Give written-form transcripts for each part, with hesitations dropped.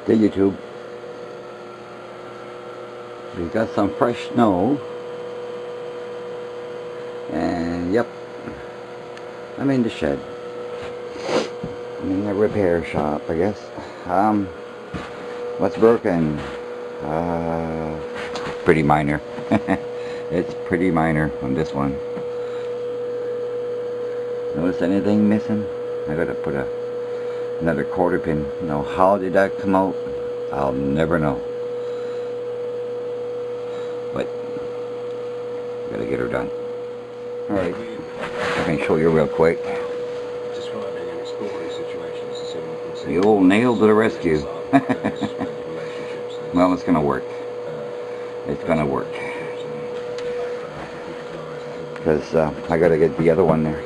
to YouTube. We got some fresh snow, and yep, I'm in the shed. I'm in the repair shop, I guess. What's broken? Pretty minor. It's pretty minor on this one. Notice anything missing? I gotta put another quarter pin. Now, how did that come out? I'll never know. But gotta get her done. Alright, I can show you real quick. The old nail to the rescue. Well, it's gonna work. It's gonna work. Because I gotta get the other one there.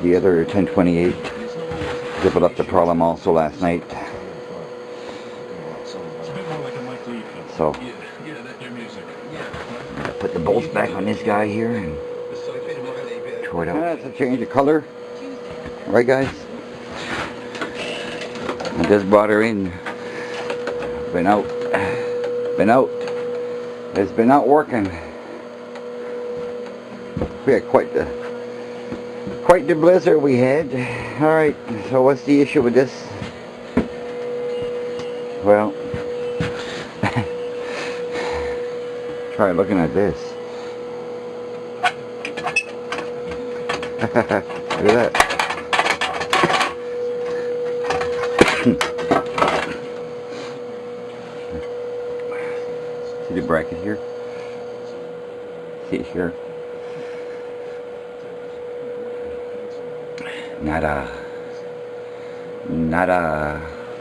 The other 1028. Zipped up the problem also last night. So, put the bolts back on this guy here and tore it out. That's a change of color. Right, guys? I just brought her in. Been out. It's been out working. We had quite the blizzard we had. Alright, so what's the issue with this? Well, try looking at this. Look at that. See the bracket here? See it here? Nada.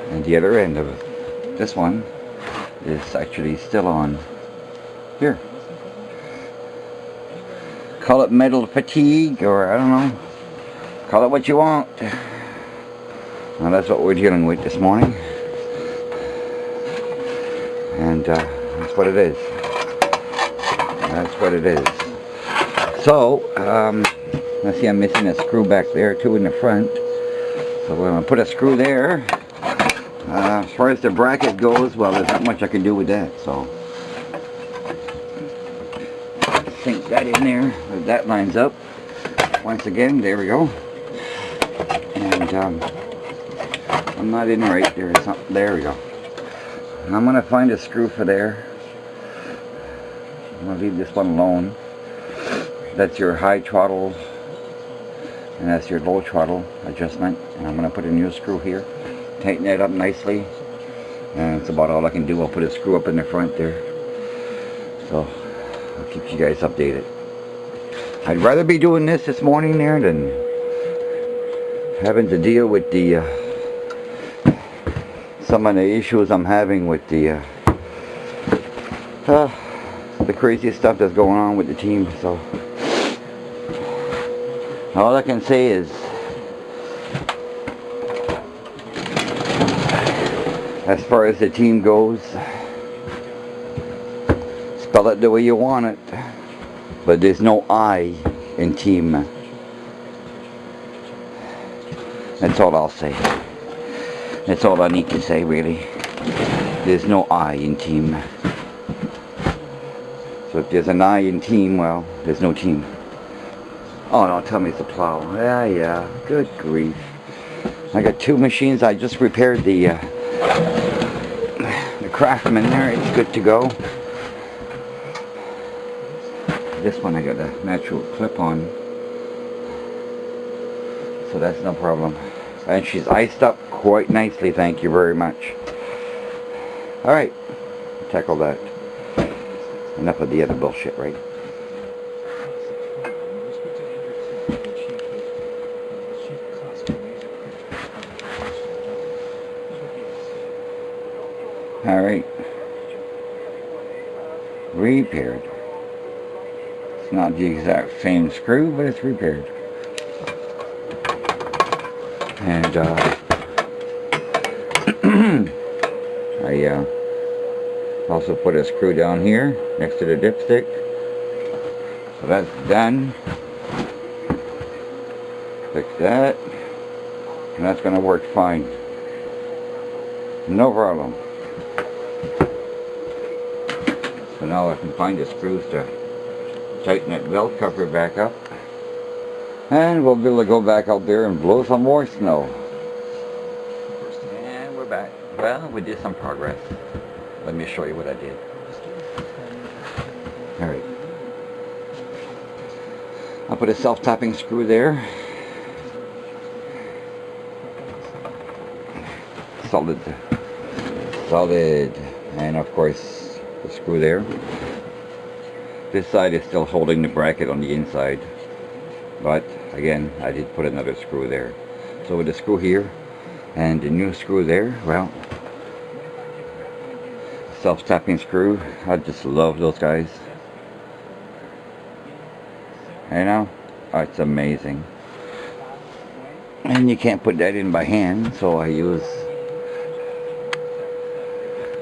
And the other end of this one is actually still on here. Call it metal fatigue, or I don't know. Call it what you want. Well, that's what we're dealing with this morning. And that's what it is. That's what it is. So, let's see, I'm missing a screw back there too in the front. So we're going to put a screw there. As far as the bracket goes, well, there's not much I can do with that. So, sink that in there. That lines up. Once again, there we go. And I'm not in right there. There we go. And I'm going to find a screw for there. I'm going to leave this one alone. That's your high throttle, and that's your low throttle adjustment. And I'm going to put a new screw here. Tighten that up nicely. And that's about all I can do. I'll put a screw up in the front there. So, I'll keep you guys updated. I'd rather be doing this morning there than having to deal with the some of the issues I'm having with the crazy stuff that's going on with the team. So all I can say is, as far as the team goes, spell it the way you want it, but there's no I in team. That's all I'll say. That's all I need to say, really. There's no I in team. So if there's an I in team, well, there's no team. Oh, no, tell me it's a plow. Yeah, good grief. I got two machines. I just repaired the Craftsman there. It's good to go. This one I got a natural clip on. So that's no problem. And she's iced up quite nicely, thank you very much. Alright, tackle that. Enough of the other bullshit, right? Alright. Repaired. It's not the exact same screw, but it's repaired. And I also put a screw down here next to the dipstick. So that's done. Fix that. And that's going to work fine. No problem. So now I can find the screws to tighten that belt cover back up. And we'll be able to go back out there and blow some more snow. And we're back. Well, we did some progress. Let me show you what I did. Alright. I'll put a self-tapping screw there. Solid. And of course, the screw there. This side is still holding the bracket on the inside. But again, I did put another screw there. So with the screw here and the new screw there, well, self-tapping screw, I just love those guys. You know, it's amazing. And you can't put that in by hand, so I use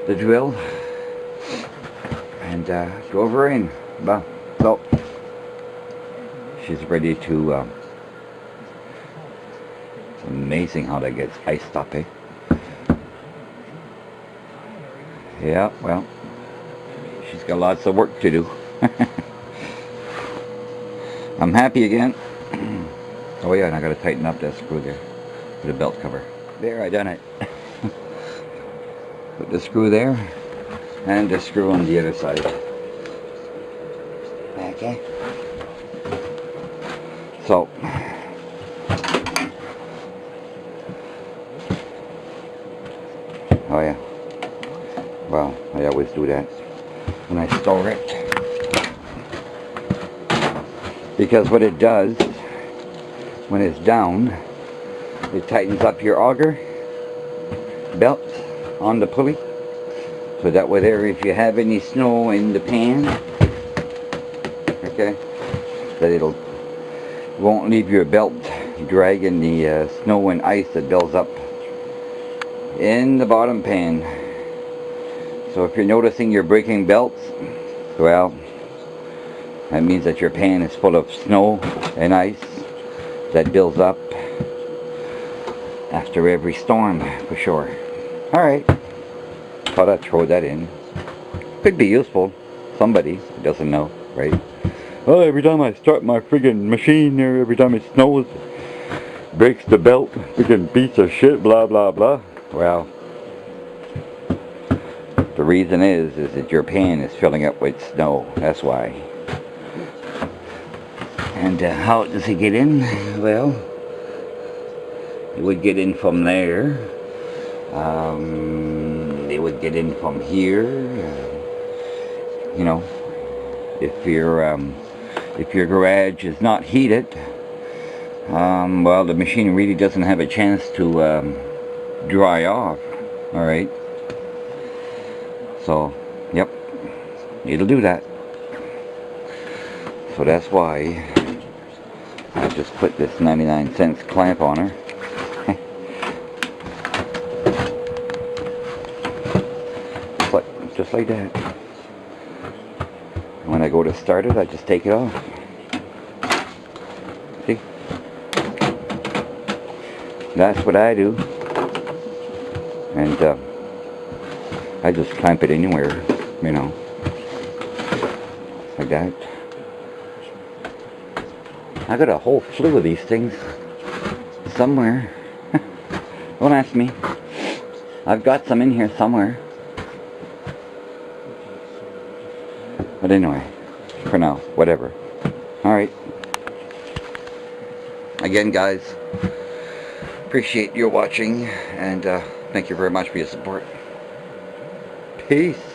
the drill and drove her in. Well, so she's ready to, it's amazing how that gets iced up, eh? Yeah, well, she's got lots of work to do. I'm happy again. Oh yeah, and I gotta tighten up that screw there for the belt cover. There, I done it. Put the screw there and the screw on the other side. Okay. So oh yeah. Well, I always do that when I store it. Because what it does, when it's down, it tightens up your auger belt on the pulley. So that way there, if you have any snow in the pan, okay, that it won't leave your belt dragging the snow and ice that builds up in the bottom pan. So if you're noticing you're breaking belts, well, that means that your pan is full of snow and ice that builds up after every storm, for sure. Alright, thought I'd throw that in. Could be useful. Somebody doesn't know, right? Oh, every time I start my friggin' machine there, every time it snows, breaks the belt, friggin' piece of shit, blah blah blah. Well, the reason is that your pan is filling up with snow. That's why. And how does it get in? Well, it would get in from there. It would get in from here. You know, if your garage is not heated, well, the machine really doesn't have a chance to dry off. All right. So, yep, it'll do that. So that's why I just put this 99-cent clamp on her. Just like that. When I go to start it, I just take it off. See? That's what I do. And I just clamp it anywhere, you know, like that. I got a whole slew of these things somewhere. Don't ask me. I've got some in here somewhere. But anyway, for now, whatever. Alright. Again, guys, appreciate your watching, and thank you very much for your support. Peace.